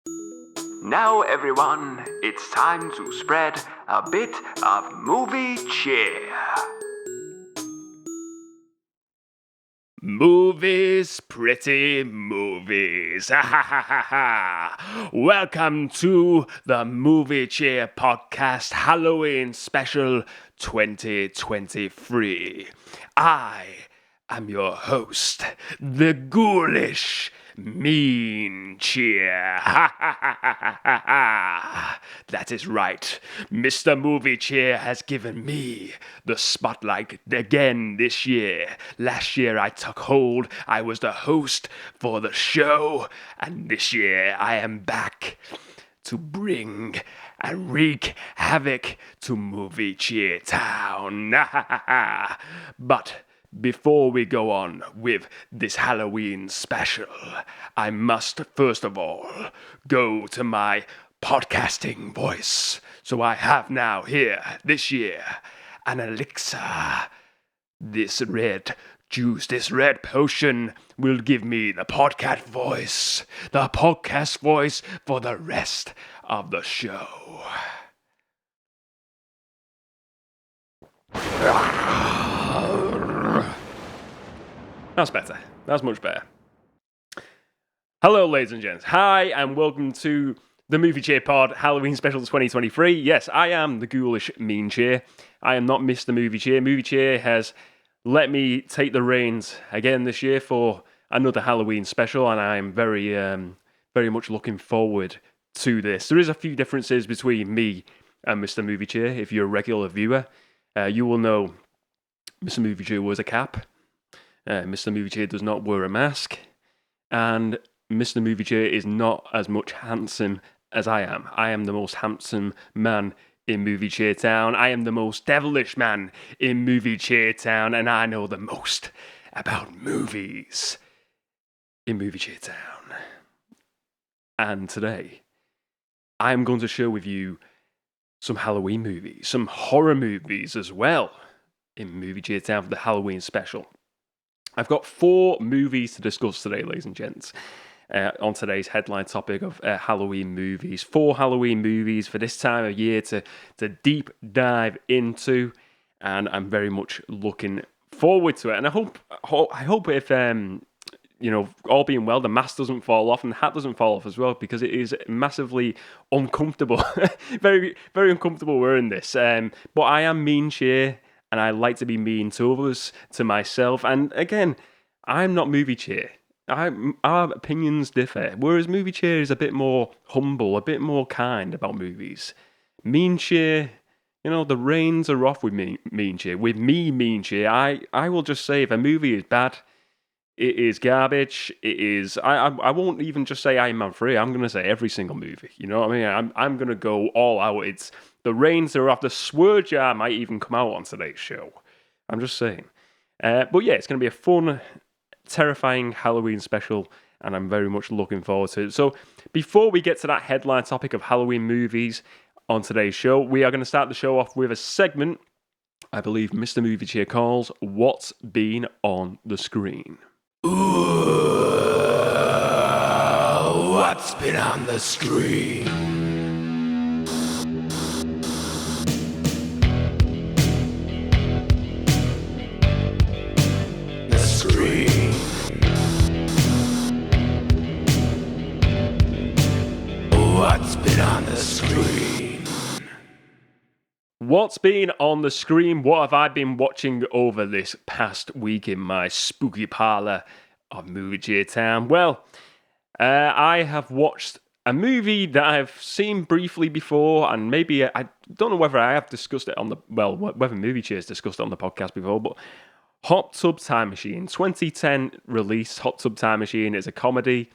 Now, everyone, it's time to spread a bit of movie cheer. Movies, pretty movies. Ha ha ha ha ha. Welcome to the Movie Cheer Podcast Halloween Special 2023. I am your host, the Ghoulish Mean Cheer. Ha ha ha ha ha ha ha. That is right. Mr. Movie Cheer has given me the spotlight again this year. Last year I took hold. I was the host for the show. And this year I am back to bring and wreak havoc to Movie Cheer Town. But before we go on with this Halloween special, I must first of all go to my podcasting voice. So I have now here, this year, an elixir. This red juice, this red potion will give me the podcast voice for the rest of the show. That's better. That's much better. Hello, ladies and gents. Hi, and welcome to the Movie Cheer Pod Halloween Special 2023. Yes, I am the Ghoulish Mean Cheer. I am not Mr. Movie Cheer. Movie Cheer has let me take the reins again this year for another Halloween special, and I am very much looking forward to this. There is a few differences between me and Mr. Movie Cheer. If you're a regular viewer, you will know Mr. Movie Cheer wears a cap. Mr. Movie Cheer does not wear a mask, and Mr. Movie Cheer is not as much handsome as I am. I am the most handsome man in Movie Cheer Town. I am the most devilish man in Movie Cheer Town, and I know the most about movies in Movie Cheer Town. And today, I am going to share with you some Halloween movies, some horror movies as well in Movie Cheer Town for the Halloween special. I've got 4 movies to discuss today, ladies and gents, on today's headline topic of Halloween movies. 4 Halloween movies for this time of year to deep dive into, and I'm very much looking forward to it. And I hope if all being well, the mask doesn't fall off and the hat doesn't fall off as well, because it is massively uncomfortable, very very uncomfortable wearing this. But I am Mean Cheer, and I like to be mean to others, to myself. And again, I'm not Movie Cheer. Our opinions differ. Whereas Movie Cheer is a bit more humble, a bit more kind about movies. Mean Cheer, the reins are off with me, Mean Cheer. With me, Mean Cheer, I will just say if a movie is bad, it is garbage. It is. I won't even just say Iron Man 3. I'm going to say every single movie. You know what I mean? I'm going to go all out. It's the reins are off. The swear jar might even come out on today's show. I'm just saying. But yeah, it's going to be a fun, terrifying Halloween special, and I'm very much looking forward to it. So before we get to that headline topic of Halloween movies on today's show, we are going to start the show off with a segment I believe Mr. Movie Cheer calls What's Been on the Screen. Ooh, what's been on the screen? The screen. What's been on the screen? What's been on the screen? What have I been watching over this past week in my spooky parlour of Movie Cheer Town? Well, I have watched a movie that I've seen briefly before, and maybe I don't know whether I have discussed it whether Movie Cheer's discussed it on the podcast before, but Hot Tub Time Machine, 2010 release. Hot Tub Time Machine is a comedy.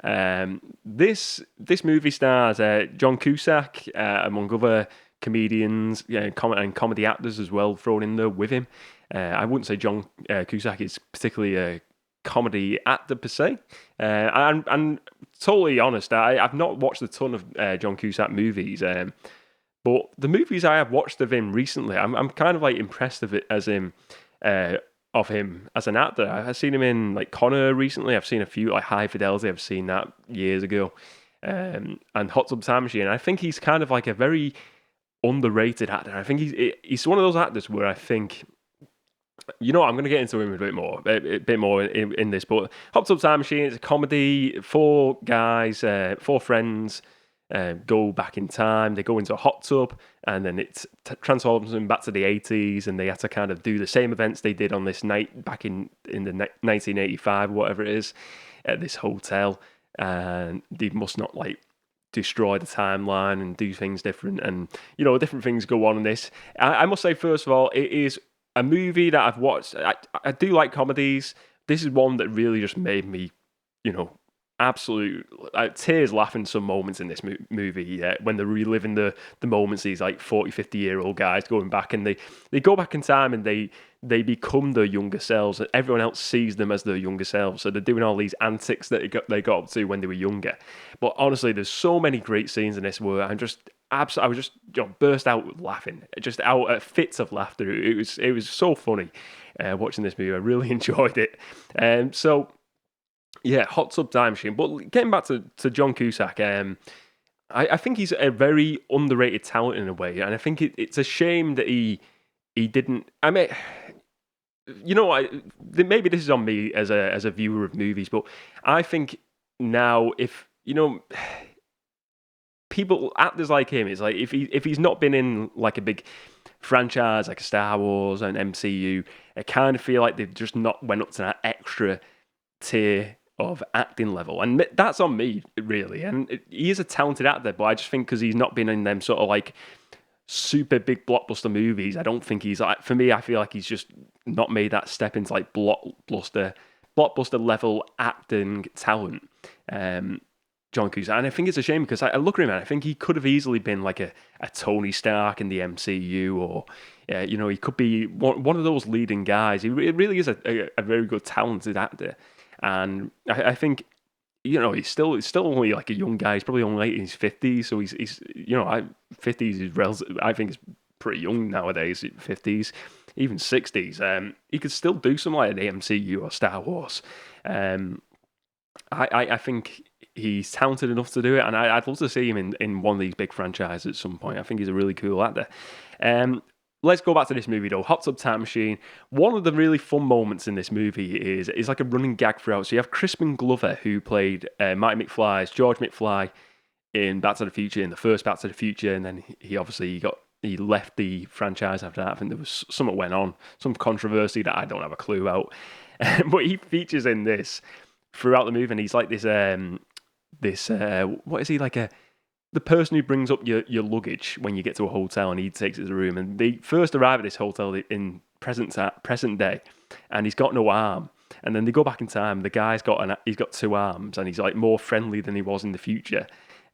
This movie stars John Cusack, among other comedians, and comedy actors as well thrown in there with him. I wouldn't say John Cusack is particularly a comedy actor per se. I'm totally honest, I've not watched a ton of John Cusack movies, but the movies I have watched of him recently, I'm kind of like impressed of him as an actor. I've seen him in like Connor recently. I've seen a few like High Fidelity. I've seen that years ago. and Hot Tub Time Machine. I think he's kind of like a very underrated actor. I think he's one of those actors where I think, I'm going to get into him a bit more in this. But Hot Tub Time Machine is a comedy. Four guys, four friends, go back in time. They go into a hot tub, and then it transforms them back to the 80s, and they have to kind of do the same events they did on this night back in the 1985, whatever it is, at this hotel. And they must not destroy the timeline and do things different, and different things go on in this. I must say, first of all, it is a movie that I've watched. I do like comedies. This is one that really just made me, absolute tears laughing some moments in this movie. When they're reliving the moments, these 40, 50-year-old guys going back, and they go back in time, and they become their younger selves, and everyone else sees them as their younger selves. So they're doing all these antics that they got up to when they were younger. But honestly, there's so many great scenes in this where I was just burst out laughing, just out at fits of laughter. It was so funny watching this movie. I really enjoyed it. So yeah, Hot Tub Time Machine. But getting back to John Cusack, I think he's a very underrated talent in a way, and I think it's a shame that he didn't. I mean, maybe this is on me as a viewer of movies, but I think now if people, actors like him, it's like if he's not been in like a big franchise like a Star Wars and MCU, I kind of feel like they've just not went up to that extra tier of acting level, and that's on me really. And he is a talented actor, but I just think because he's not been in them sort of like super big blockbuster movies, I don't think he's for me, I feel like he's just not made that step into like blockbuster level acting talent. John Cusack, and I think it's a shame because I look at him and I think he could have easily been like a Tony Stark in the MCU, or he could be one of those leading guys. He really is a very good, talented actor. And I think, he's still only like a young guy. He's probably only in his 50s. So he's 50s is relative. I think it's pretty young nowadays, 50s, even 60s. He could still do something like the MCU or Star Wars. I think he's talented enough to do it. And I'd love to see him in one of these big franchises at some point. I think he's a really cool actor. Let's go back to this movie though. Hot Tub Time Machine. One of the really fun moments in this movie is like a running gag throughout. So you have Crispin Glover, who played Marty McFly's George McFly in Back to the Future, in the first Back to the Future, and then he left the franchise after that. I think there was something went on, some controversy that I don't have a clue about. But he features in this throughout the movie, and he's like this what is he, like the person who brings up your luggage when you get to a hotel, and he takes it to the room. And they first arrive at this hotel in present day, and he's got no arm. And then they go back in time. The guy's he's got two arms, and he's like more friendly than he was in the future.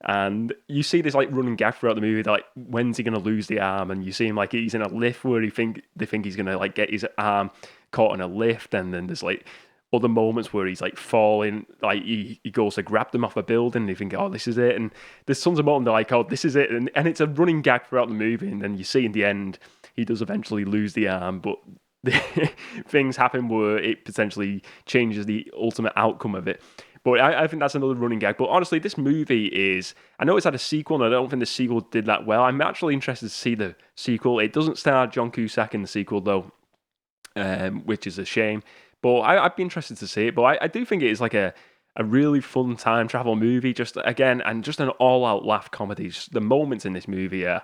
And you see this like running gag throughout the movie, like when's he gonna lose the arm? And you see him like he's in a lift where they think he's gonna like get his arm caught in a lift, and then there's like other moments where he's like falling, like he goes to grab them off a building, and you think, oh, this is it. And there's tons of moments that like, oh, this is it. And it's a running gag throughout the movie. And then you see in the end, he does eventually lose the arm, but things happen where it potentially changes the ultimate outcome of it. But I think that's another running gag. But honestly, this movie is, I know it's had a sequel, and I don't think the sequel did that well. I'm actually interested to see the sequel. It doesn't star John Cusack in the sequel though, which is a shame. But I'd be interested to see it. But I do think it is like a really fun time travel movie. Just again, and just an all-out laugh comedy. Just the moments in this movie are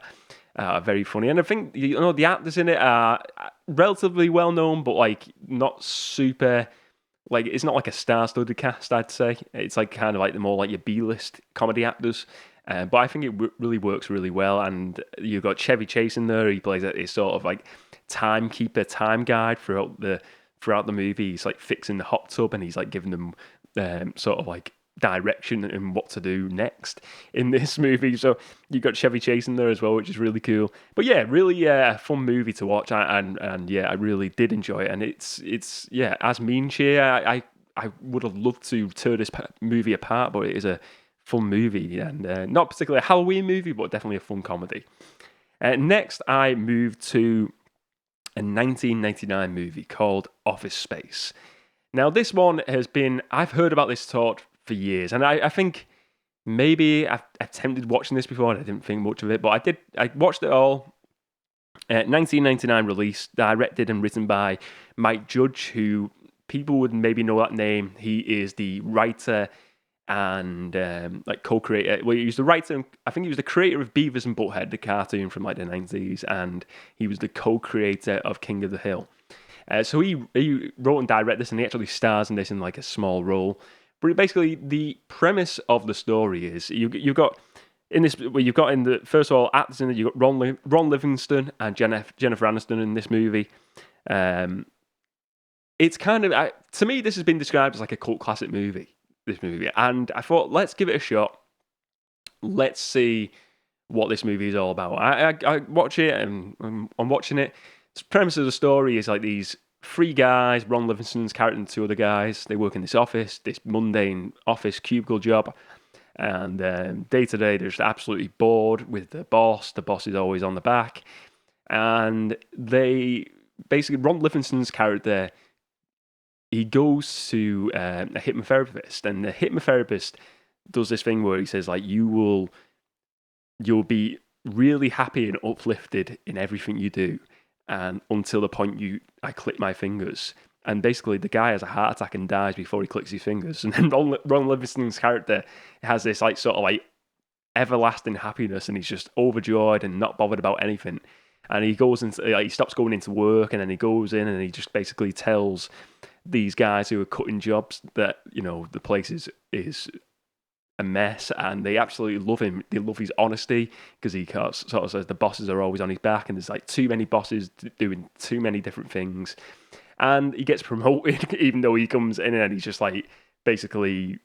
very funny. And I think the actors in it are relatively well known, but like not super. Like it's not like a star-studded cast, I'd say. It's like kind of like the more like your B-list comedy actors. But I think it really works really well. And you've got Chevy Chase in there. He plays a sort of like timekeeper, time guide throughout the movie. He's like fixing the hot tub, and he's like giving them sort of like direction and what to do next in this movie. So you've got Chevy Chase in there as well, which is really cool. But yeah, really a fun movie to watch, and yeah, I really did enjoy it. And it's as Mean Cheer, I would have loved to tear this movie apart, but it is a fun movie, and not particularly a Halloween movie, but definitely a fun comedy. Next, I moved to a 1999 movie called Office Space. Now, this one has been, I've heard about this taught for years, and I think maybe I've attempted watching this before and I didn't think much of it, but I watched it all. 1999 release, directed and written by Mike Judge, who people would maybe know that name. He is the writer and co-creator. Well, he was the writer. I think he was the creator of Beavis and Butthead, the cartoon from the 90s, and he was the co-creator of King of the Hill. So he wrote and directed this, and he actually stars in this in a small role. But basically, the premise of the story is you've got in this. Well, you've got in the first of all actors in it. You've got Ron Livingston and Jennifer Aniston in this movie. It's kind of to me, this has been described as like a cult classic movie. This movie, and I thought, let's give it a shot. Let's see what this movie is all about. I watch it, and I'm watching it. The premise of the story is like these three guys, Ron Livingston's character and two other guys. They work in this office, this mundane office cubicle job, and day to day they're just absolutely bored with the boss. The boss is always on the back, and they basically Ron Livingston's character. He goes to a hypnotherapist, and the hypnotherapist does this thing where he says, like, you'll be really happy and uplifted in everything you do, and until the point I click my fingers. And basically, the guy has a heart attack and dies before he clicks his fingers. And then Ron Livingston's character has this everlasting happiness, and he's just overjoyed and not bothered about anything. And he goes into, he stops going into work, and then he goes in, and he just basically tells these guys who are cutting jobs that, the place is a mess, and they absolutely love him. They love his honesty, because he sort of says the bosses are always on his back, and there's too many bosses doing too many different things. And he gets promoted, even though he comes in and he's just basically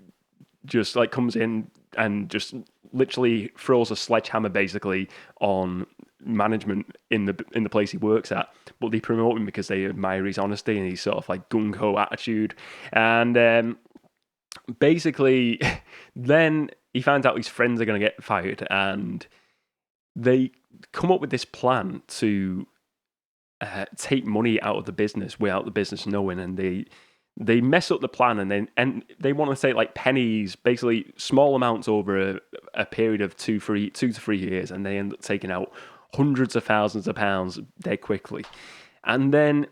just comes in and just literally throws a sledgehammer basically on management in the place he works at. But they promote him because they admire his honesty and his sort of gung-ho attitude. And basically then he finds out his friends are going to get fired, and they come up with this plan to take money out of the business without the business knowing, and they mess up the plan, and they want to take pennies, basically small amounts over a period of 2 to 3 years, and they end up taking out hundreds of thousands of pounds dead quickly. And then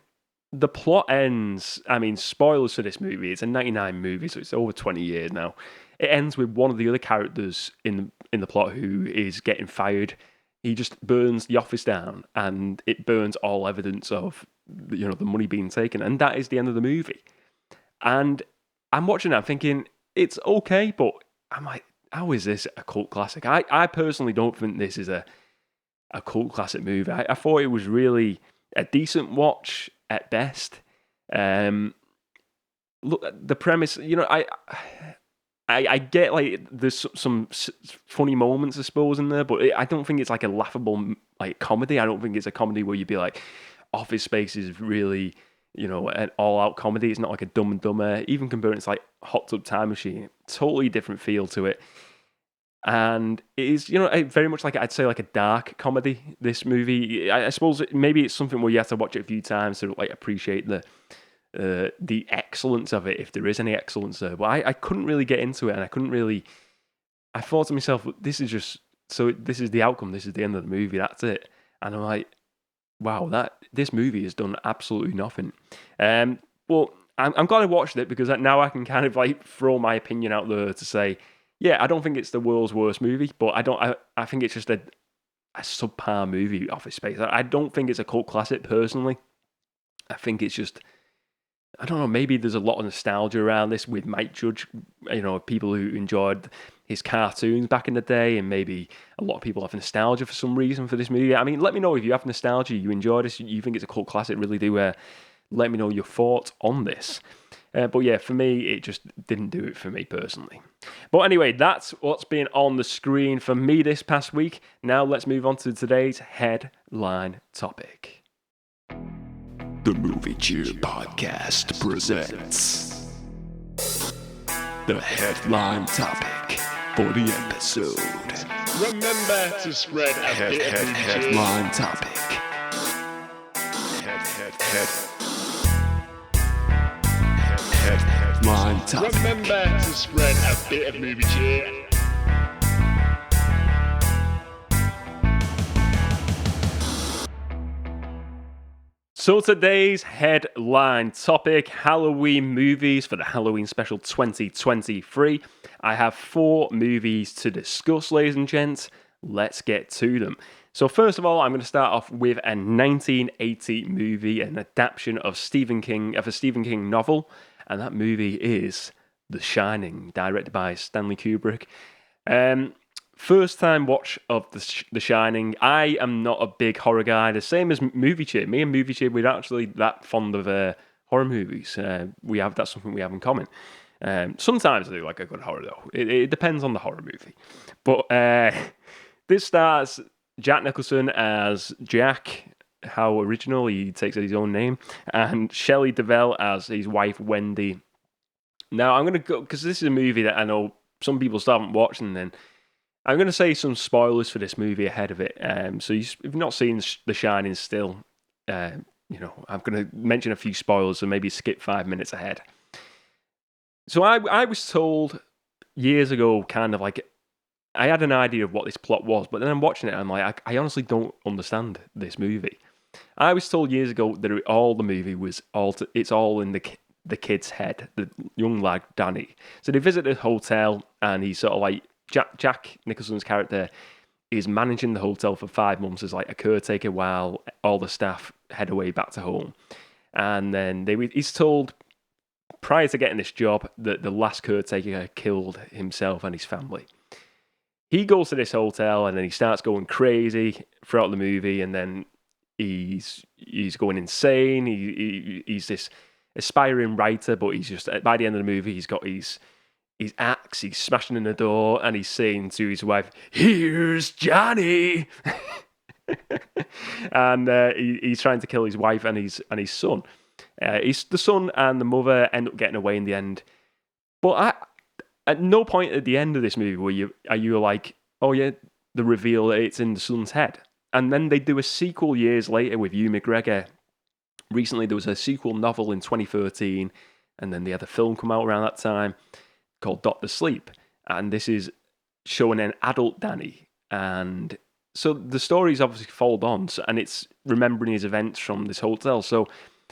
the plot ends. I mean, spoilers for this movie. It's a 99 movie, so it's over 20 years now. It ends with one of the other characters in the plot who is getting fired. He just burns the office down, and it burns all evidence of the money being taken, and that is the end of the movie. And I'm watching that, thinking it's okay, but I'm like, how is this a cult classic? I personally don't think this is a cult classic movie. I thought it was really a decent watch at best. Look, the premise, I get there's some funny moments, I suppose, in there, but I don't think it's a laughable comedy. I don't think it's a comedy where you'd be like, Office Space is really an all-out comedy. It's not like a Dumb and Dumber. Even comparing it to Hot Tub Time Machine, totally different feel to it. And it is, very much I'd say a dark comedy, this movie. I suppose maybe it's something where you have to watch it a few times to appreciate the excellence of it, if there is any excellence there. But I couldn't really get into it, and I thought to myself, this is the outcome, this is the end of the movie, that's it. And I'm like, wow, this movie has done absolutely nothing. Well, I'm glad I watched it, because now I can kind of throw my opinion out there to say, yeah, I don't think it's the world's worst movie, but I think it's just a subpar movie, Office Space. I don't think it's a cult classic personally. I think it's just, I don't know, maybe there's a lot of nostalgia around this with Mike Judge, people who enjoyed his cartoons back in the day, and maybe a lot of people have nostalgia for some reason for this movie. I mean, let me know if you have nostalgia, you enjoy this, you think it's a cult classic, really do let me know your thoughts on this. But yeah, for me, it just didn't do it for me personally. But anyway, that's what's been on the screen for me this past week. Now let's move on to today's headline topic. The Movie Cheer podcast presents the headline topic for the episode. Remember to spread a bit of headline topic. Headline topic. Remember to spread a bit of movie cheer. So today's headline topic, Halloween movies for the Halloween special 2023. I have 4 movies to discuss, ladies and gents. Let's get to them. So first of all, I'm going to start off with a 1980 movie, an adaptation of a Stephen King novel, and that movie is The Shining, directed by Stanley Kubrick. First time watch of The Shining. I am not a big horror guy, the same as Movie Cheer. Me and Movie Cheer, we're not actually that fond of horror movies. That's something we have in common. Sometimes I do like a good horror though. It depends on the horror movie. But this stars Jack Nicholson as Jack, how original, he takes his own name, and Shelley Duvall as his wife Wendy. Now I'm going to go, because this is a movie that I know some people still haven't watched, and then I'm going to say some spoilers for this movie ahead of it. So if you've not seen The Shining still, I'm going to mention a few spoilers, so maybe skip 5 minutes ahead. So I was told years ago, kind of like, I had an idea of what this plot was, but then I'm watching it and I'm like, I honestly don't understand this movie. I was told years ago that the movie was it's all in the kid's head, the young lad Danny. So they visit a hotel and he's sort of like, Jack Nicholson's character is managing the hotel for 5 months as like a caretaker while all the staff head away back to home. And then he's told prior to getting this job that the last caretaker killed himself and his family. He goes to this hotel and then he starts going crazy throughout the movie, and then he's going insane. He's this aspiring writer, but he's just, by the end of the movie, he's got his axe, he's smashing in the door, and he's saying to his wife, "Here's Johnny," and he's trying to kill his wife and his son. The son and the mother end up getting away in the end, but at no point at the end of this movie are you like, oh yeah, the reveal that it's in the son's head. And then they do a sequel years later with Hugh McGregor. Recently there was a sequel novel in 2013, and then they had a film come out around that time called Dr. Sleep, and this is showing an adult Danny, and so the story's obviously followed on, and it's remembering his events from this hotel. So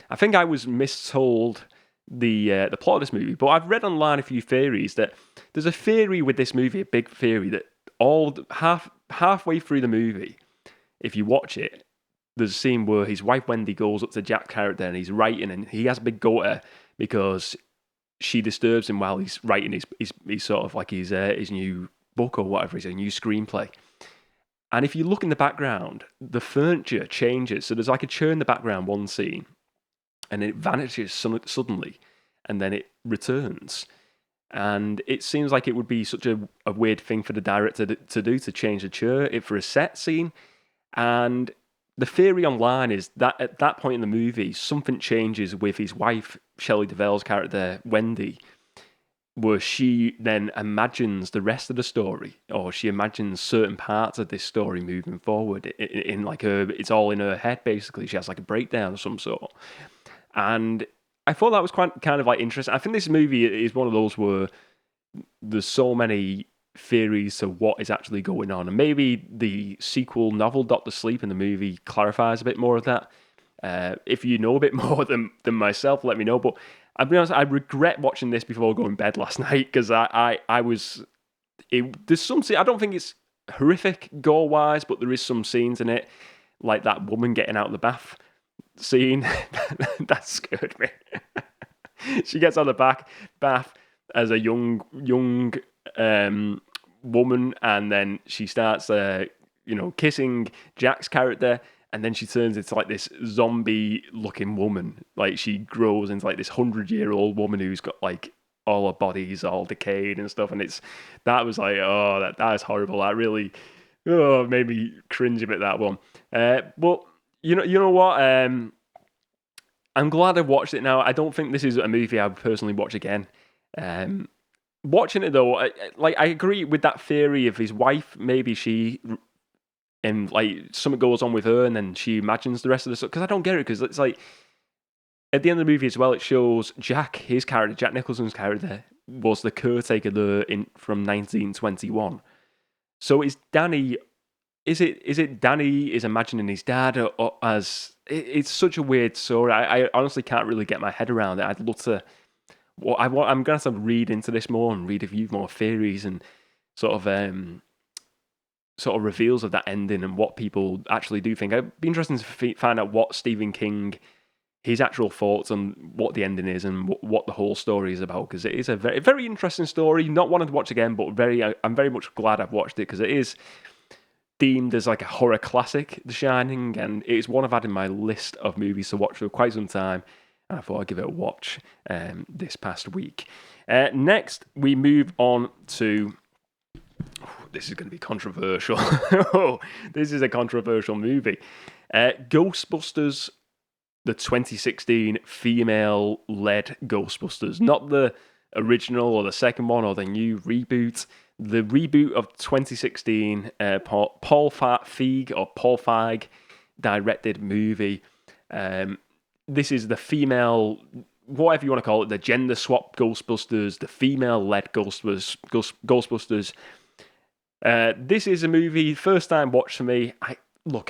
I think I was mistold the plot of this movie, but I've read online a few theories that there's a theory with this movie, a big theory, that halfway through the movie, if you watch it, there's a scene where his wife Wendy goes up to Jack's character and he's writing, and he has a big go at her because she disturbs him while he's writing his sort of like his new book or whatever, his new screenplay. And if you look in the background, the furniture changes. So there's like a chair in the background, one scene, and it vanishes suddenly, and then it returns. And it seems like it would be such a weird thing for the director to do, to change the chair for a set scene. And the theory online is that at that point in the movie, something changes with his wife, Shelley Duvall's character, Wendy, where she then imagines the rest of the story, or she imagines certain parts of this story moving forward in like it's all in her head, basically. She has like a breakdown of some sort. And I thought that was quite kind of like interesting. I think this movie is one of those where there's so many theories to what is actually going on, and maybe the sequel novel Dr. Sleep in the movie clarifies a bit more of that. If you know a bit more than myself, let me know. But I'll be honest, I regret watching this before going to bed last night, because there's some I don't think it's horrific gore wise, but there is some scenes in it, like that woman getting out of the bath scene that scared me. She gets out of the bath as a young woman, and then she starts kissing Jack's character, and then she turns into like this zombie looking woman. Like she grows into like this 100-year-old woman who's got like all her body's all decayed and stuff, and that was like, oh, that is horrible. That really made me cringe a bit, that one. But you know what? I'm glad I watched it now. I don't think this is a movie I would personally watch again. Watching it though, I agree with that theory of his wife. Maybe she, and like something goes on with her, and then she imagines the rest of the stuff. Because I don't get it. Because it's like at the end of the movie as well, it shows Jack, his character, Jack Nicholson's character, was the caretaker there from 1921. So is Danny is it Danny is imagining his dad, or as it's such a weird story. I honestly can't really get my head around it. I'd love to. Well, I'm gonna have to read into this more and read a few more theories and sort of reveals of that ending and what people actually do think. It'd be interesting to find out what Stephen King, his actual thoughts on what the ending is and what the whole story is about, because it is a very, very interesting story. Not one to watch again, but I'm very much glad I've watched it, because it is deemed as like a horror classic, The Shining, and it's one I've had in my list of movies to watch for quite some time, and I thought I'd give it a watch this past week. Next, we move on to... This is going to be controversial. This is a controversial movie. Ghostbusters, the 2016 female-led Ghostbusters. Not the original or the second one or the new reboot. The reboot of 2016, Paul Feig directed movie. This is the female, whatever you want to call it, the gender swap Ghostbusters, the female-led Ghostbusters. This is a movie, first time watch for me.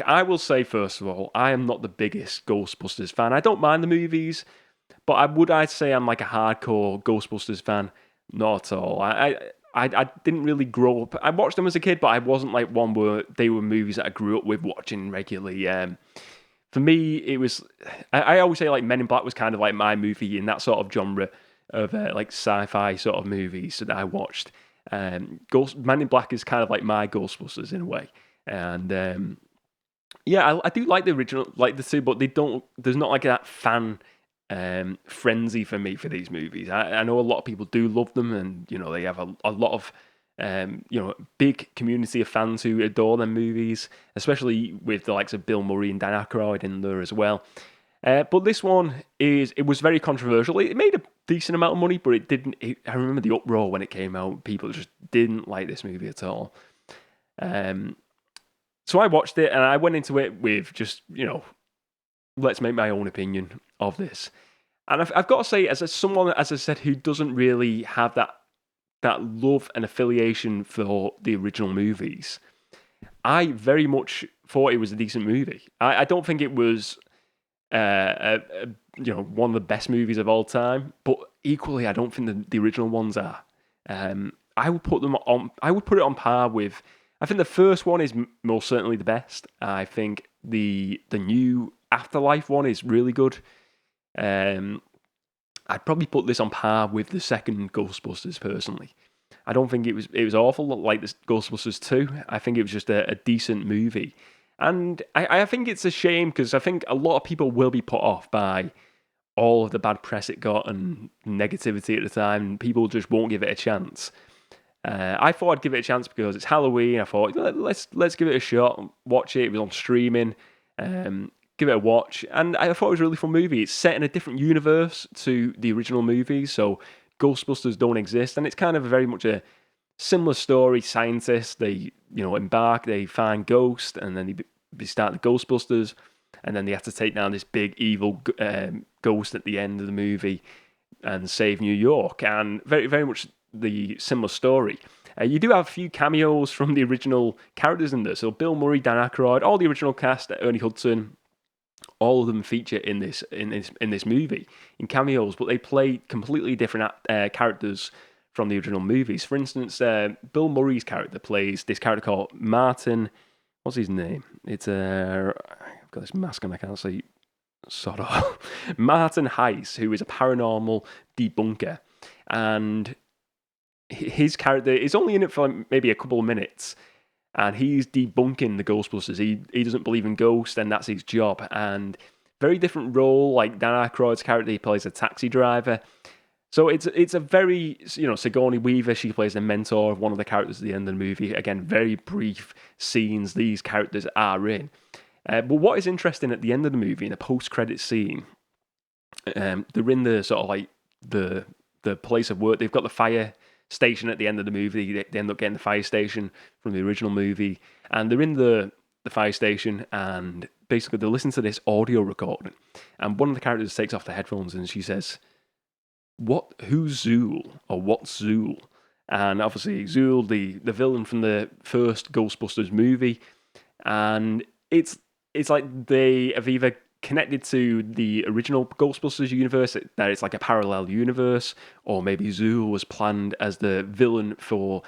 I will say, first of all, I am not the biggest Ghostbusters fan. I don't mind the movies, but I'd say I'm like a hardcore Ghostbusters fan? Not at all. I didn't really grow up. I watched them as a kid, but I wasn't like one where they were movies that I grew up with watching regularly. For me, it was... I always say like Men in Black was kind of like my movie in that sort of genre of like sci-fi sort of movies that I watched. Men in Black is kind of like my Ghostbusters in a way, and I do like the original, like the two, but they don't. There's not like that fan frenzy for me for these movies. I know a lot of people do love them, and they have a lot of big community of fans who adore them movies, especially with the likes of Bill Murray and Dan Aykroyd in there as well. But this one it was very controversial. It made a decent amount of money, but it didn't. I remember the uproar when it came out. People just didn't like this movie at all. So I watched it, and I went into it with just, let's make my own opinion of this. And I've got to say, as someone, as I said, who doesn't really have that love and affiliation for the original movies, I very much thought it was a decent movie. I don't think it was... one of the best movies of all time, but equally, I don't think the original ones are. I would put it on par with. I think the first one is most certainly the best. I think the new Afterlife one is really good. I'd probably put this on par with the second Ghostbusters personally. I don't think it was awful like the Ghostbusters 2. I think it was just a decent movie. And I think it's a shame, because I think a lot of people will be put off by all of the bad press it got and negativity at the time. People just won't give it a chance. I thought I'd give it a chance because it's Halloween. I thought, let's give it a shot, watch it. It was on streaming. Give it a watch. And I thought it was a really fun movie. It's set in a different universe to the original movies, so Ghostbusters don't exist. And it's kind of very much a similar story. Scientists, they embark, they find ghosts, and then they start the Ghostbusters, and then they have to take down this big evil ghost at the end of the movie and save New York. And very, very much the similar story. You do have a few cameos from the original characters in this. So Bill Murray, Dan Aykroyd, all the original cast, Ernie Hudson, all of them feature in this movie in cameos, but they play completely different characters from the original movies. For instance, Bill Murray's character plays this character called Martin. What's his name? It's I've got this mask on, I can't see. Sort of. Martin Heiss, who is a paranormal debunker, and his character is only in it for maybe a couple of minutes, and he's debunking the Ghostbusters. He doesn't believe in ghosts, and that's his job. And very different role. Like Dan Aykroyd's character, he plays a taxi driver. So it's a very, Sigourney Weaver, she plays the mentor of one of the characters at the end of the movie. Again, very brief scenes these characters are in. But what is interesting at the end of the movie, in a post-credit scene, they're in the sort of like the place of work. They've got the fire station at the end of the movie. They end up getting the fire station from the original movie. And they're in the fire station, and basically they listen to this audio recording. And one of the characters takes off the headphones and she says, who's Zool? Or what's Zool? And obviously Zool, the villain from the first Ghostbusters movie, and it's like they have either connected to the original Ghostbusters universe, that it's like a parallel universe, or maybe Zool was planned as the villain for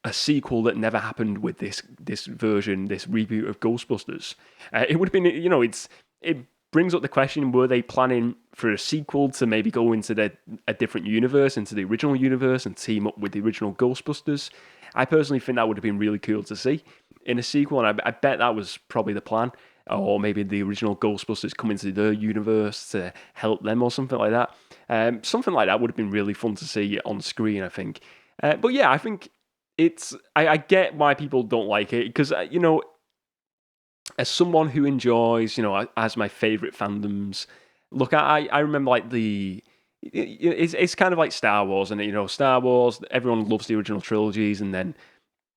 a sequel that never happened with this version, this reboot of Ghostbusters. It would have been, it brings up the question: were they planning for a sequel to maybe go into a different universe, into the original universe, and team up with the original Ghostbusters? I personally think that would have been really cool to see in a sequel, and I bet that was probably the plan. Or maybe the original Ghostbusters come into their universe to help them, or something like that. Something like that would have been really fun to see on screen, I think. But yeah, I think I get why people don't like it, because, as someone who enjoys, as my favourite fandoms, look, I remember like it's kind of like Star Wars, and Star Wars, everyone loves the original trilogies, and then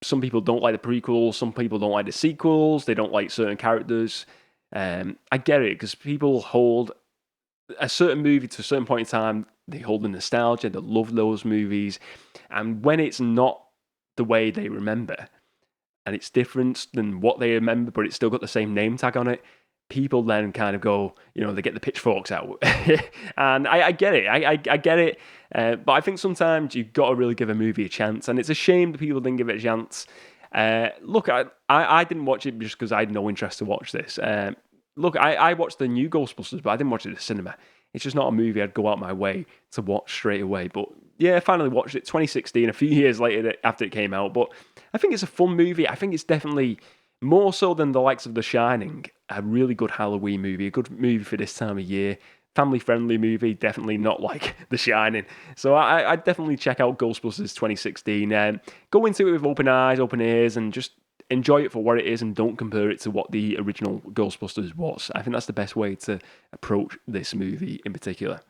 some people don't like the prequels, some people don't like the sequels, they don't like certain characters. I get it, because people hold a certain movie to a certain point in time, they hold the nostalgia, they love those movies, and when it's not the way they remember, and it's different than what they remember, but it's still got the same name tag on it, people then kind of go, they get the pitchforks out. And I get it. I get it. But I think sometimes you've got to really give a movie a chance. And it's a shame that people didn't give it a chance. Look, I didn't watch it just because I had no interest to watch this. Look, I watched the new Ghostbusters, but I didn't watch it at the cinema. It's just not a movie I'd go out my way to watch straight away. But yeah, I finally watched it 2016, a few years later after it came out. But I think it's a fun movie. I think it's definitely, more so than the likes of The Shining, a really good Halloween movie, a good movie for this time of year, family-friendly movie, definitely not like The Shining. So I definitely check out Ghostbusters 2016. Go into it with open eyes, open ears, and just enjoy it for what it is, and don't compare it to what the original Ghostbusters was. I think that's the best way to approach this movie in particular.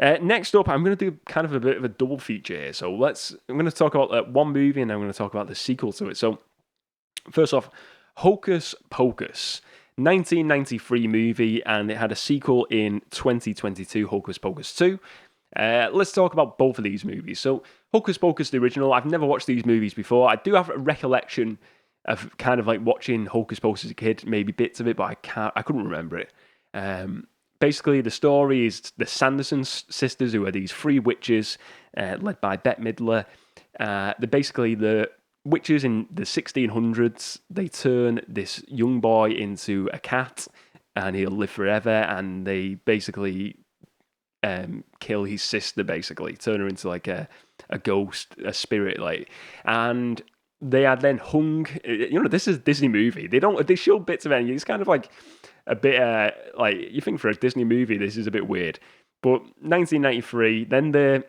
Next up, I'm going to do kind of a bit of a double feature here. So I'm going to talk about one movie, and I'm going to talk about the sequel to it. So first off, Hocus Pocus, 1993 movie, and it had a sequel in 2022, Hocus Pocus 2. Let's talk about both of these movies. So Hocus Pocus, the original, I've never watched these movies before. I do have a recollection of kind of like watching Hocus Pocus as a kid, maybe bits of it, but I couldn't remember it. Basically, the story is the Sanderson sisters, who are these three witches, led by Bette Midler. They're basically the witches in the 1600s. They turn this young boy into a cat, and he'll live forever, and they basically kill his sister, basically turn her into like a ghost, a spirit, like. And they are then hung. This is a Disney movie. They show bits of it, and it's kind of like a bit like, you think for a Disney movie this is a bit weird. But 1993, then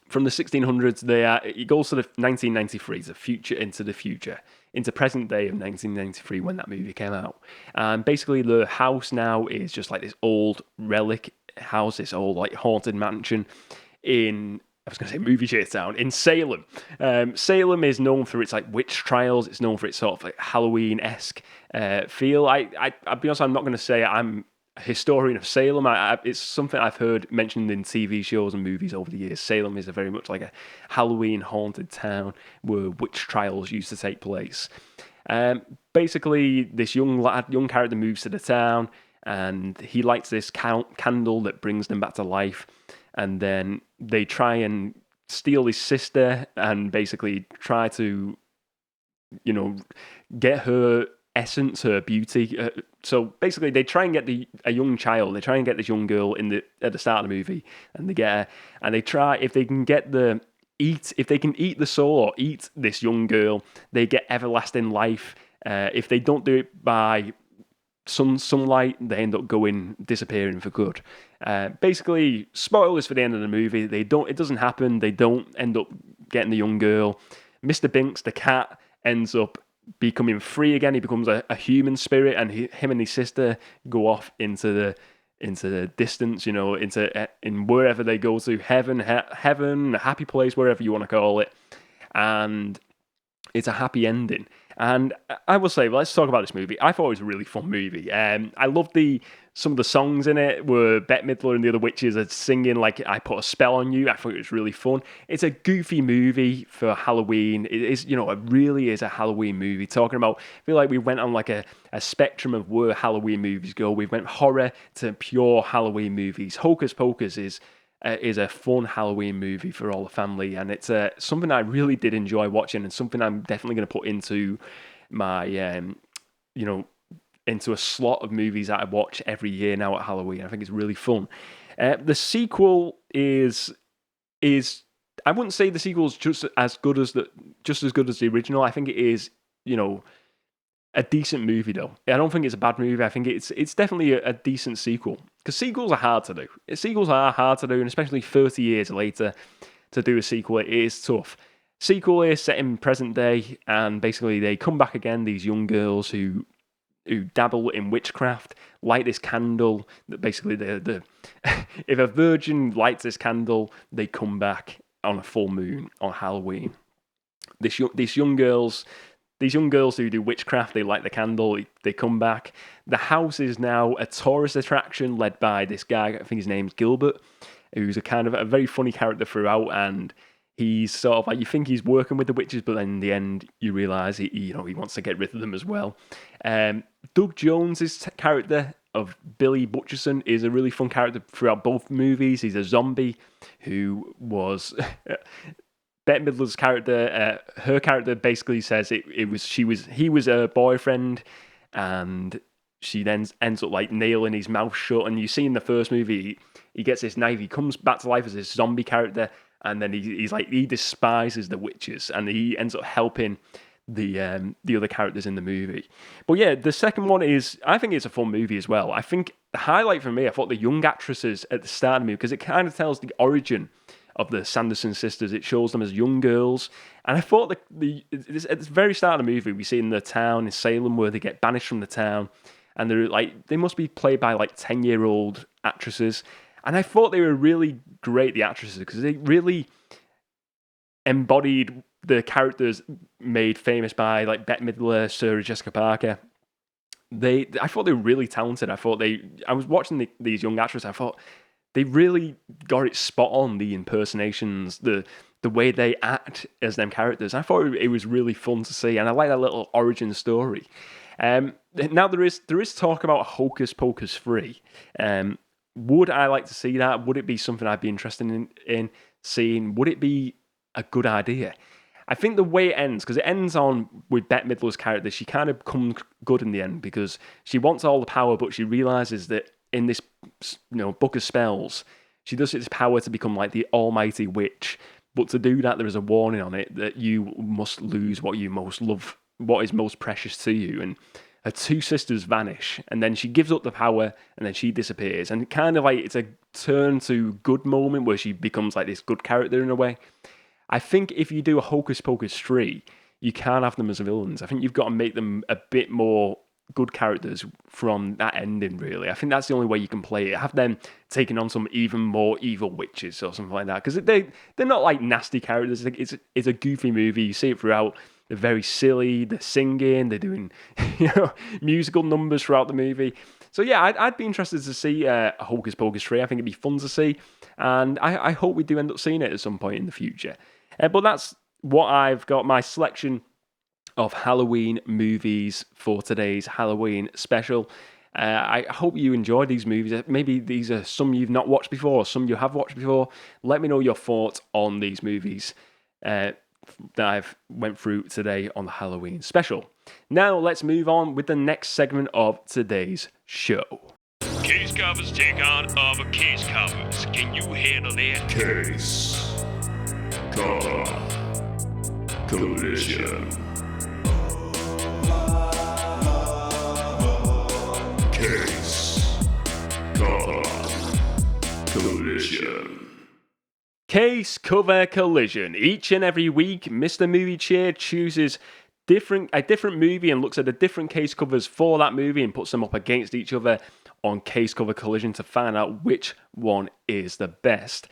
from the 1600s, it goes to the 1993, the future, into present day of 1993 when that movie came out. And basically the house now is just like this old relic house, this old like haunted mansion in, I was going to say movie cheer town, in Salem. Salem is known for its like witch trials. It's known for its sort of like Halloween-esque feel. I'll be honest, I'm not going to say I'm a historian of Salem. It's something I've heard mentioned in TV shows and movies over the years. Salem is a very much like a Halloween haunted town where witch trials used to take place. Basically, this young character moves to the town, and he lights this candle that brings them back to life. And then they try and steal his sister and basically try to, get her essence, her beauty. So basically, they try and get a young child. They try and get this young girl at the start of the movie, and they get her. And they try, if they can eat the soul or eat this young girl, they get everlasting life. If they don't do it by sunlight, they end up disappearing for good. Basically, spoilers for the end of the movie. It doesn't happen. They don't end up getting the young girl. Mr. Binks, the cat, ends up becoming free again. He becomes a human spirit, and him and his sister go off into the distance. In wherever they go to, heaven, a happy place, wherever you want to call it, and it's a happy ending. And I will say, let's talk about this movie. I thought it was a really fun movie. I loved some of the songs in it were Bette Midler and the other witches are singing like I Put a Spell on You. I thought it was really fun. It's a goofy movie for Halloween. It is, it really is a Halloween movie. Talking about, I feel like we went on like a spectrum of where Halloween movies go. We went horror to pure Halloween movies. Hocus Pocus is a fun Halloween movie for all the family, and it's something I really did enjoy watching, and something I'm definitely going to put into my, into a slot of movies that I watch every year now at Halloween. I think it's really fun. The sequel is I wouldn't say the sequel is just as good as the original. I think it is, a decent movie though. I don't think it's a bad movie. I think it's definitely a decent sequel, because sequels are hard to do. Sequels are hard to do, and especially 30 years later to do a sequel, it is tough. Sequel is set in present day, and basically they come back again. These young girls who dabble in witchcraft light this candle. That basically the if a virgin lights this candle, they come back on a full moon on Halloween. These young girls who do witchcraft, they light the candle, they come back. The house is now a tourist attraction led by this guy, I think his name's Gilbert, who's a kind of a very funny character throughout, and he's sort of like, you think he's working with the witches, but then in the end you realise he wants to get rid of them as well. Doug Jones's character of Billy Butcherson is a really fun character throughout both movies. He's a zombie who was Bette Midler's character. Her character basically says he was her boyfriend, and she then ends up like nailing his mouth shut. And you see in the first movie, he gets this knife. He comes back to life as this zombie character, and then he's like, he despises the witches, and he ends up helping the other characters in the movie. But yeah, the second one I think it's a fun movie as well. I think the highlight for me, I thought the young actresses at the start of the movie, because it kind of tells the origin of the Sanderson sisters. It shows them as young girls, and I thought at the very start of the movie, we see in the town in Salem where they get banished from the town, and they must be played by like 10-year-old actresses, and I thought they were really great, the actresses, because they really embodied the characters made famous by like Bette Midler, Sarah Jessica Parker. I thought they were really talented. I was watching these young actresses. I thought they really got it spot on, the impersonations, the way they act as them characters. I thought it was really fun to see, and I like that little origin story. Now there is talk about Hocus Pocus 3. Would I like to see that? Would it be something I'd be interested in seeing? Would it be a good idea? I think the way it ends, because it ends on with Bette Midler's character, she kind of comes good in the end because she wants all the power, but she realizes that in this book of spells, she does this power to become like the almighty witch. But to do that, there is a warning on it that you must lose what you most love, what is most precious to you. And her two sisters vanish, and then she gives up the power, and then she disappears. And kind of like it's a turn to good moment where she becomes like this good character in a way. I think if you do a Hocus Pocus 3, you can't have them as villains. I think you've got to make them a bit more good characters from that ending, really. I think that's the only way you can play it. Have them taking on some even more evil witches or something like that. Because they're not like nasty characters. It's a goofy movie. You see it throughout. They're very silly. They're singing. They're doing musical numbers throughout the movie. So yeah, I'd be interested to see Hocus Pocus 3. I think it'd be fun to see. And I hope we do end up seeing it at some point in the future. But that's what I've got, my selection of Halloween movies for today's Halloween special. I hope you enjoyed these movies. Maybe these are some you've not watched before, or some you have watched before. Let me know your thoughts on these movies that I've went through today on the Halloween special. Now let's move on with the next segment of today's show. Case covers take on other case covers. Can you handle that? Case cover collision. Case cover collision. Case cover collision. Each and every week, Mr. Movie Cheer chooses a different movie and looks at the different case covers for that movie and puts them up against each other on Case Cover Collision to find out which one is the best.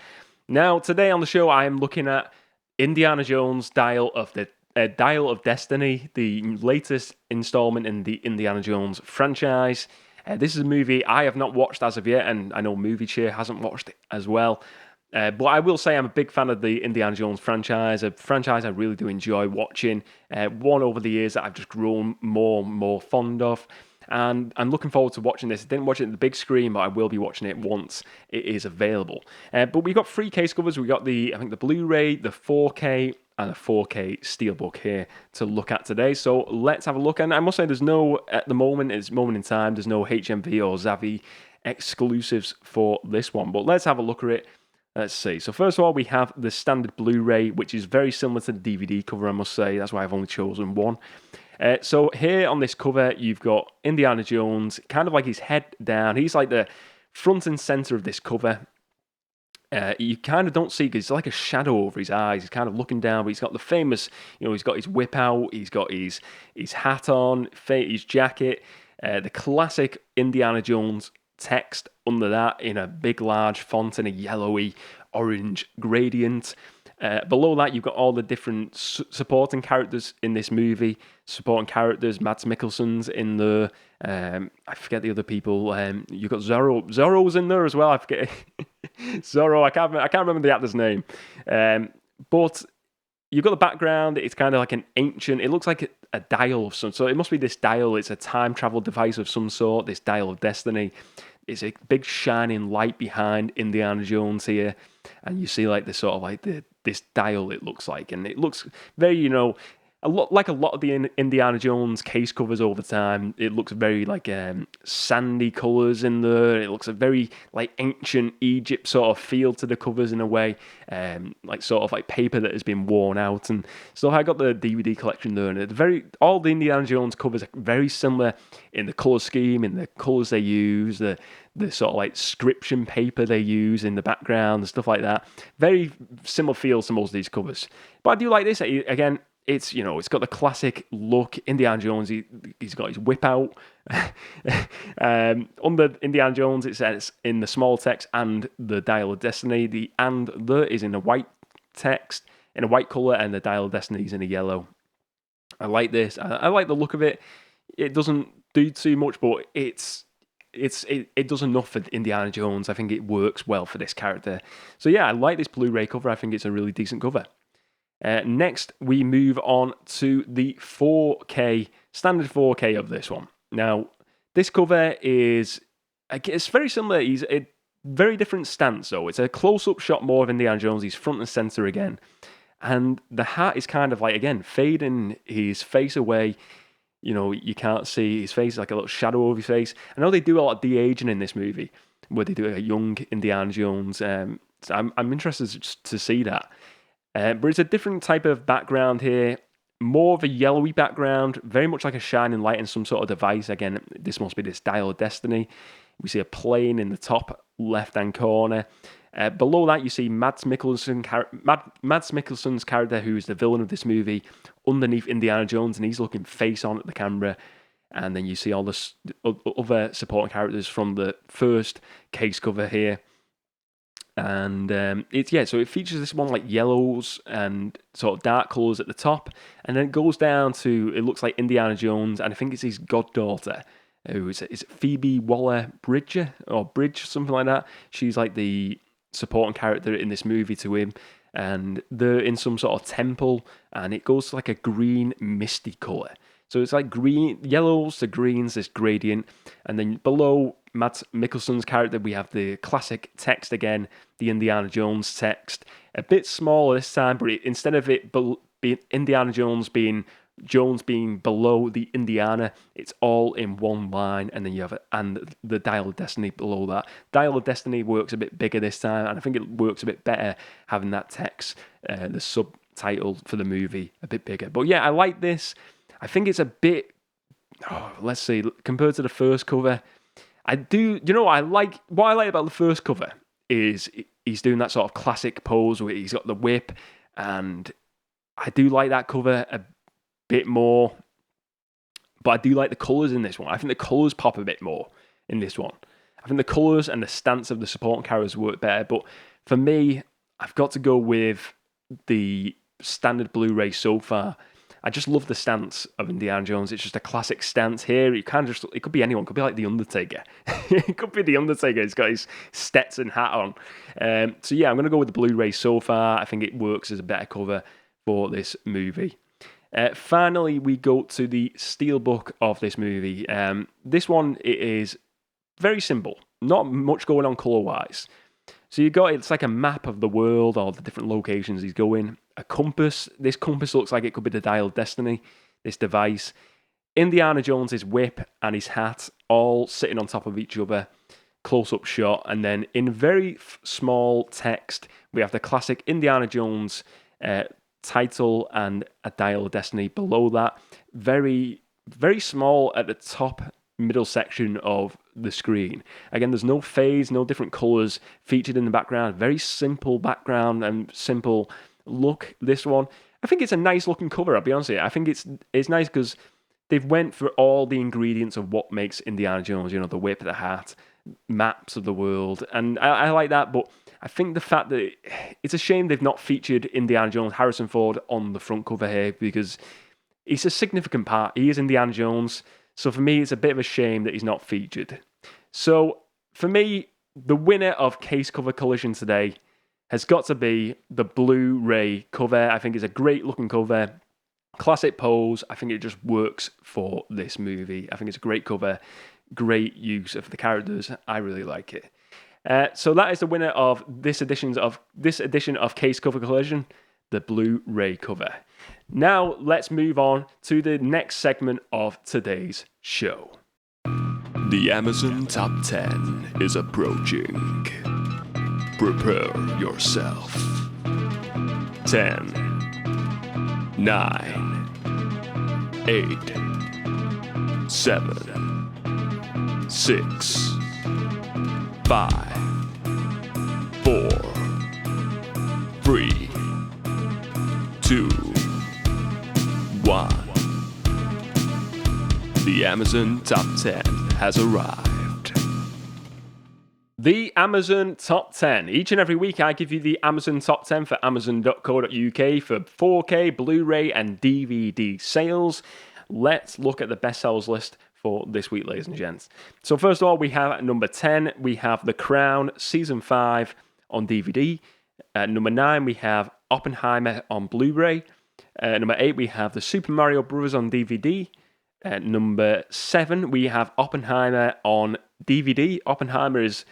Now, today on the show, I am looking at Indiana Jones' Dial of Dial of Destiny, the latest installment in the Indiana Jones franchise. This is a movie I have not watched as of yet, and I know Movie Cheer hasn't watched it as well. But I will say I'm a big fan of the Indiana Jones franchise, a franchise I really do enjoy watching, one over the years that I've just grown more and more fond of. And I'm looking forward to watching this. I didn't watch it on the big screen, but I will be watching it once it is available. But we got 3 case covers. We got the Blu-ray, the 4K, and a 4K Steelbook here to look at today. So let's have a look. And I must say, at the moment, it's moment in time, there's no HMV or Zavvi exclusives for this one. But let's have a look at it. Let's see. So first of all, we have the standard Blu-ray, which is very similar to the DVD cover, I must say. That's why I've only chosen one. So here on this cover, you've got Indiana Jones, kind of like his head down. He's like the front and center of this cover. You kind of don't see, because it's like a shadow over his eyes. He's kind of looking down, but he's got the famous, he's got his whip out, he's got his hat on, his jacket, the classic Indiana Jones text under that in a big, large font in a yellowy orange gradient. Below that, you've got all the different supporting characters in this movie. Supporting characters, Mads Mikkelsen's in there. I forget the other people. You've got Zorro. Zorro's in there as well. I forget Zorro. I can't remember the actor's name. But you've got the background. It's kind of like an ancient. It looks like a dial of some. So it must be this dial. It's a time travel device of some sort. This dial of destiny. It's a big shining light behind Indiana Jones here, and you see like this sort of like this dial. It looks like, and it looks very a lot of the Indiana Jones case covers over time. It looks very like sandy colours in there. It looks a very like ancient Egypt sort of feel to the covers in a way, like sort of like paper that has been worn out. And so I got the DVD collection there, and all the Indiana Jones covers are very similar in the colour scheme, in the colours they use, the sort of like scription paper they use in the background and stuff like that. Very similar feels to most of these covers. But I do like this again. It's it's got the classic look. Indiana Jones, he's got his whip out. Under Indiana Jones, it says in the small text and the Dial of Destiny. The and the is in a white text, in a white colour, and the Dial of Destiny is in a yellow. I like this. I like the look of it. It doesn't do too much, but it does enough for Indiana Jones. I think it works well for this character. So yeah, I like this Blu-ray cover. I think it's a really decent cover. Next, we move on to the 4K, standard 4K of this one. Now, this cover it's very similar. He's a very different stance, though. It's a close-up shot more of Indiana Jones. He's front and center again. And the hat is kind of like, again, fading his face away. You can't see his face, like a little shadow over his face. I know they do a lot of de-aging in this movie, where they do a young Indiana Jones. So I'm interested to see that. But it's a different type of background here, more of a yellowy background, very much like a shining light in some sort of device. Again, this must be this Dial of Destiny. We see a plane in the top left-hand corner. Below that, you see Mads Mikkelsen's character, who is the villain of this movie, underneath Indiana Jones, and he's looking face on at the camera. And then you see all the other supporting characters from the first case cover here. And so it features this one like yellows and sort of dark colours at the top, and then it goes down to, it looks like Indiana Jones, and I think it's his goddaughter, who is it Phoebe Waller-Bridge, something like that. She's like the supporting character in this movie to him, and they're in some sort of temple, and it goes to like a green misty colour. So it's like green, yellows to greens, this gradient, and then below Mads Mikkelsen's character, we have the classic text again, the Indiana Jones text. A bit smaller this time, but instead of it being Indiana Jones being below the Indiana, it's all in one line, and then you have and the Dial of Destiny below that. Dial of Destiny works a bit bigger this time, and I think it works a bit better having that text, the subtitle for the movie, a bit bigger. But yeah, I like this. I think it's a bit, let's see, compared to the first cover, I do, what I like about the first cover is he's doing that sort of classic pose where he's got the whip, and I do like that cover a bit more, but I do like the colours in this one. I think the colours pop a bit more in this one. I think the colours and the stance of the supporting characters work better, but for me, I've got to go with the standard Blu-ray so far. I just love the stance of Indiana Jones. It's just a classic stance here. It could be anyone. It could be like The Undertaker. It could be The Undertaker. He's got his Stetson hat on. So yeah, I'm going to go with the Blu-ray so far. I think it works as a better cover for this movie. Finally, we go to the steelbook of this movie. This one, it is very simple. Not much going on colour-wise. So it's like a map of the world, or the different locations he's going. A compass. This compass looks like it could be the Dial of Destiny, this device. Indiana Jones's whip and his hat, all sitting on top of each other. Close-up shot. And then in very small text, we have the classic Indiana Jones title and a Dial of Destiny below that. Very, very small at the top middle section of the screen. Again, there's no phase, no different colours featured in the background. Very simple background and simple look, this one. I think it's a nice looking cover, I'll be honest with you. I think it's nice because they've went for all the ingredients of what makes Indiana Jones, the whip, the hat, maps of the world, and I like that, but I think the fact that it's a shame they've not featured Indiana Jones, Harrison Ford, on the front cover here, because he's a significant part. He is Indiana Jones. So for me, it's a bit of a shame that he's not featured. So for me, the winner of Case Cover Collision today has got to be the Blu-ray cover. I think it's a great looking cover. Classic pose. I think it just works for this movie. I think it's a great cover. Great use of the characters. I really like it. So that is the winner of this edition of Case Cover Collision, the Blu-ray cover. Now, let's move on to the next segment of today's show. The Amazon Top 10 is approaching. Prepare yourself. 10, 9, 8, 7, 6, 5, 4, 3, 2, 1. The Amazon Top 10 has arrived. The Amazon Top 10. Each and every week I give you the Amazon Top 10 for Amazon.co.uk for 4K, Blu-ray and DVD sales. Let's look at the best sellers list for this week, ladies and gents. So first of all, we have at number 10, we have The Crown Season 5 on DVD. At number 9, we have Oppenheimer on Blu-ray. Number 8, we have The Super Mario Bros. On DVD. At number 7, we have Oppenheimer on DVD. Oppenheimer is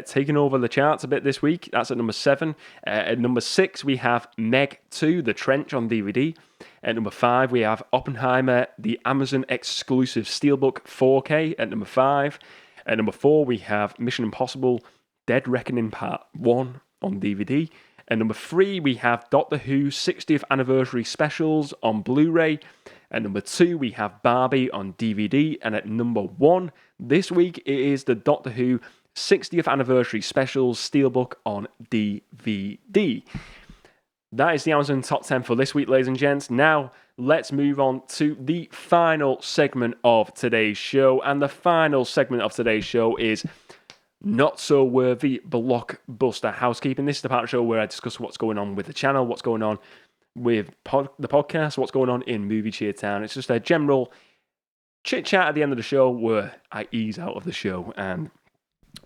taking over the charts a bit this week. That's at number 7. At number 6, we have Meg 2, The Trench on DVD. At number 5, we have Oppenheimer, the Amazon exclusive Steelbook 4K at number 5. At number 4, we have Mission Impossible, Dead Reckoning Part 1 on DVD. At number 3, we have Doctor Who 60th Anniversary Specials on Blu-ray. At number 2, we have Barbie on DVD. And at number 1, this week, it is the Doctor Who 60th Anniversary Specials Steelbook on DVD. That is the Amazon Top 10 for this week, ladies and gents. Now, let's move on to the final segment of today's show. And the final segment of today's show is Not So Worthy Blockbuster Housekeeping. This is the part of the show where I discuss what's going on with the channel, what's going on with the podcast, what's going on in Movie Cheer Town. It's just a general chit-chat at the end of the show where I ease out of the show and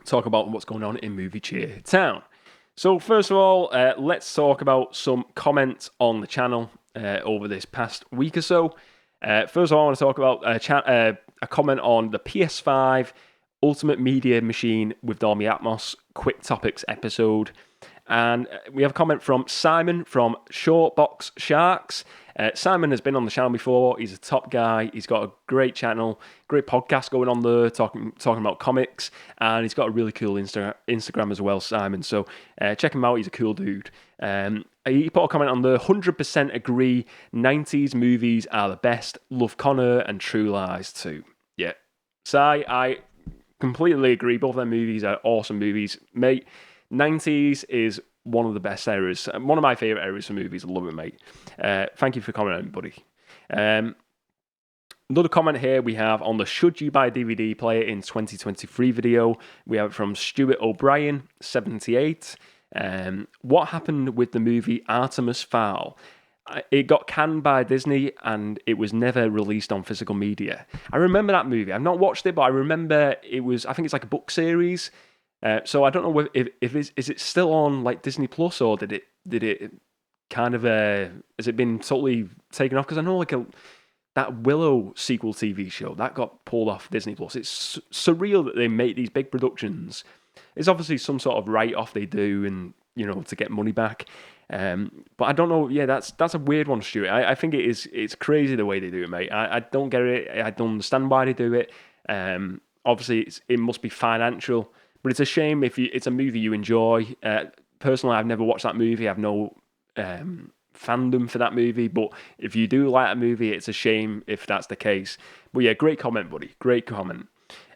talk about what's going on in Movie Cheer Town. So first of all, let's talk about some comments on the channel over this past week or so. First of all, I want to talk about a comment on the PS5 Ultimate Media Machine with Dolby Atmos Quick Topics episode. And we have a comment from Simon from Shortbox Sharks. Simon has been on the channel before. He's a top guy. He's got a great channel, great podcast going on there, talking about comics. And he's got a really cool Instagram as well, Simon. So check him out. He's a cool dude. He put a comment on there, 100% agree, 90s movies are the best. Love Connor and True Lies too. Yeah. So I completely agree. Both of their movies are awesome movies. Mate, 90s is one of the best eras. One of my favourite eras for movies. I love it, mate. Thank you for commenting, buddy. Another comment here we have on the Should You Buy a DVD Player in 2023 video. We have it from Stuart O'Brien, 78. What happened with the movie Artemis Fowl? it got canned by Disney and it was never released on physical media. I remember that movie. I've not watched it, but I remember it was, I think it's like a book series. So I don't know if is it still on like Disney Plus, or did it kind of has it been totally taken off? Because I know like that Willow sequel TV show that got pulled off Disney Plus. It's surreal that they make these big productions. It's obviously some sort of write-off they do, and to get money back. But I don't know. Yeah, that's a weird one, Stuart. I think it's crazy the way they do it, mate. I don't get it. I don't understand why they do it. Obviously, it must be financial, but it's a shame if it's a movie you enjoy. Personally, I've never watched that movie. I have no fandom for that movie, but if you do like a movie, it's a shame if that's the case. But yeah, great comment, buddy. Great comment.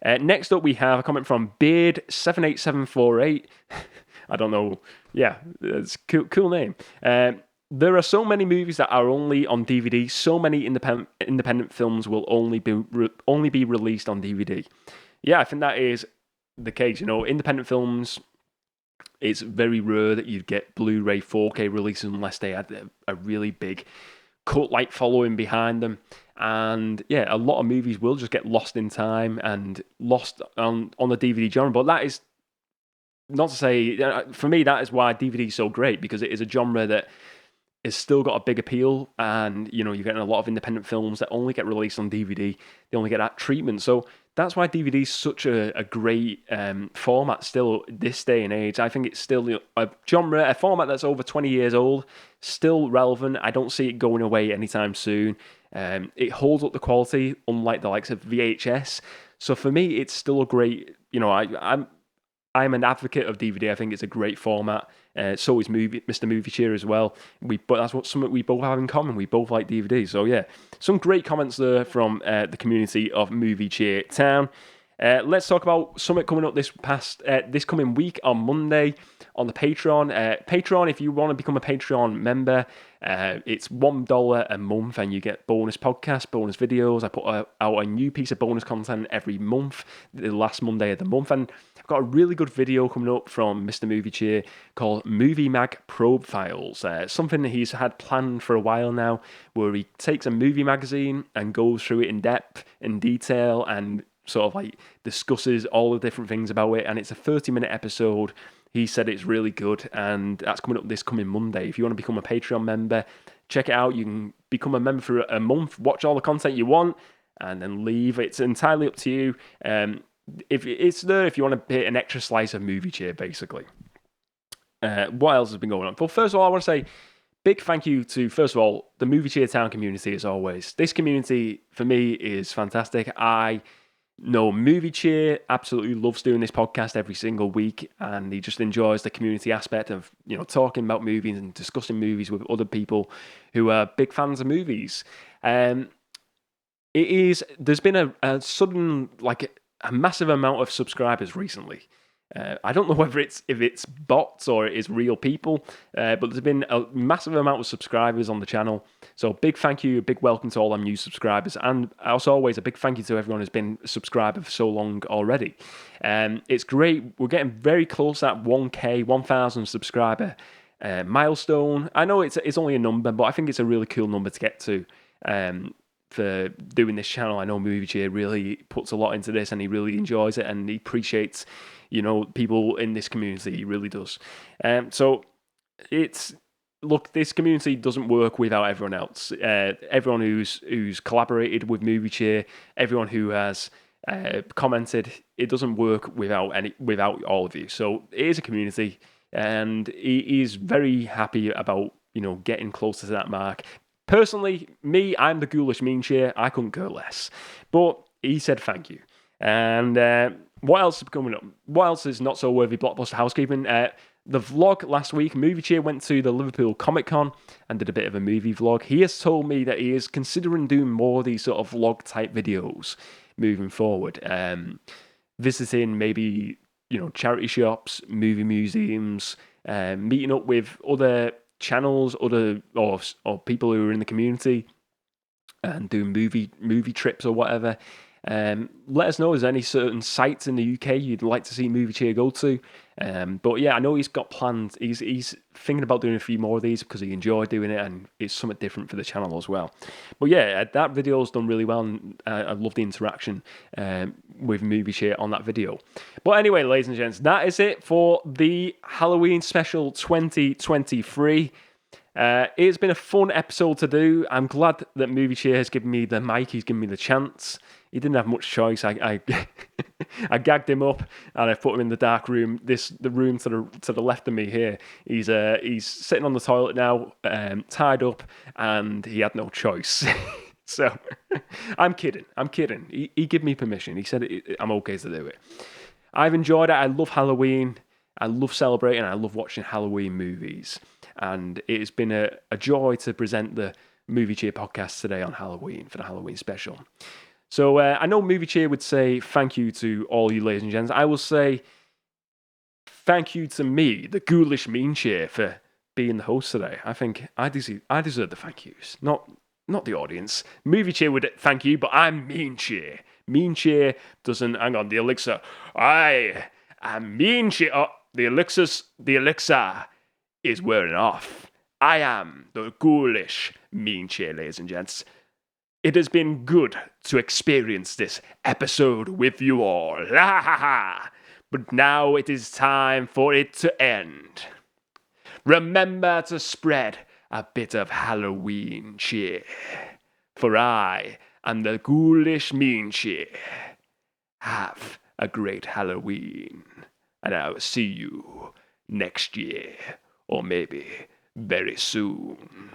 Next up, we have a comment from Beard78748. I don't know. Yeah, it's a cool name. There are so many movies that are only on DVD. So many independent films will only be released on DVD. Yeah, I think that is the case. Independent films, it's very rare that you'd get Blu-ray 4K releases unless they had a really big cult-like following behind them. And yeah, a lot of movies will just get lost in time and lost on the DVD genre. But that is not to say, for me, that is why DVD is so great, because it is a genre that has still got a big appeal, and you're getting a lot of independent films that only get released on DVD. They only get that treatment. So that's why DVD is such a great format still this day and age. I think it's still a genre, a format that's over 20 years old, still relevant. I don't see it going away anytime soon. It holds up the quality, unlike the likes of VHS. So for me, it's still a great, I'm an advocate of DVD. I think it's a great format. So is Mr. Movie Cheer as well. But that's something we both have in common. We both like DVD. So yeah, some great comments there from the community of Movie Cheer Town. Let's talk about something coming up this coming week on Monday on the Patreon. Patreon, if you want to become a Patreon member, it's $1 a month, and you get bonus podcasts, bonus videos. I put out a new piece of bonus content every month, the last Monday of the month, and I've got a really good video coming up from Mr. Movie Cheer called Movie Mag Probe Files. Something that he's had planned for a while now, where he takes a movie magazine and goes through it in depth, in detail, and sort of like discusses all the different things about it. And it's a 30-minute episode. He said it's really good, and that's coming up this coming Monday. If you want to become a Patreon member, check it out. You can become a member for a month, watch all the content you want, and then leave. It's entirely up to you. If it's there, if you want to hit an extra slice of Movie Cheer, basically. What else has been going on? Well, first of all, I want to say big thank you to, first of all, the Movie Cheer Town community, as always. This community, for me, is fantastic. I know Movie Cheer absolutely loves doing this podcast every single week, and he just enjoys the community aspect of, talking about movies and discussing movies with other people who are big fans of movies. There's been a sudden, a massive amount of subscribers recently. I don't know whether if it's bots or it is real people, but there's been a massive amount of subscribers on the channel. So big thank you, a big welcome to all our new subscribers, and also always a big thank you to everyone who's been a subscriber for so long already. It's great. We're getting very close to that 1,000 subscriber milestone. I know it's only a number, but I think it's a really cool number to get to. For doing this channel, I know Movie Cheer really puts a lot into this, and he really enjoys it, and he appreciates, people in this community. He really does. So this community doesn't work without everyone else. Everyone who's collaborated with Movie Cheer, everyone who has commented, it doesn't work without all of you. So it is a community, and he is very happy about getting closer to that mark. Personally, I'm the Ghoulish Mean Cheer. I couldn't care less. But he said thank you. And what else is coming up? What else is not so worthy Blockbuster housekeeping? The vlog last week, Movie Cheer went to the Liverpool Comic Con and did a bit of a movie vlog. He has told me that he is considering doing more of these sort of vlog type videos moving forward. Visiting maybe, charity shops, movie museums, meeting up with other channels, or people who are in the community, and doing movie trips or whatever. Let us know, is there any certain sites in the UK you'd like to see Movie Cheer go to? But yeah, I know he's got plans. He's thinking about doing a few more of these because he enjoyed doing it and it's something different for the channel as well. But yeah, that video's done really well, and I love the interaction with Movie Cheer on that video. But anyway, ladies and gents, that is it for the Halloween special 2023. It's been a fun episode to do. I'm glad that Movie Cheer has given me the mic. He's given me the chance. He didn't have much choice. I gagged him up and I put him in the dark room. The room to the left of me here. He's sitting on the toilet now, tied up, and he had no choice. So I'm kidding. He gave me permission. He said I'm okay to do it. I've enjoyed it. I love Halloween. I love celebrating. I love watching Halloween movies. And it has been a joy to present the Movie Cheer podcast today on Halloween for the Halloween special. So I know Movie Cheer would say thank you to all you ladies and gents. I will say thank you to me, the Ghoulish Mean Cheer, for being the host today. I think I deserve the thank yous, not the audience. Movie Cheer would thank you, but I'm Mean Cheer. Mean Cheer doesn't... Hang on, the elixir. I am Mean Cheer. Oh, the elixir is wearing off. I am the Ghoulish Mean Cheer, ladies and gents. It has been good to experience this episode with you all. But now it is time for it to end. Remember to spread a bit of Halloween cheer. For I am the Ghoulish Mean Cheer. Have a great Halloween. And I will see you next year. Or maybe very soon.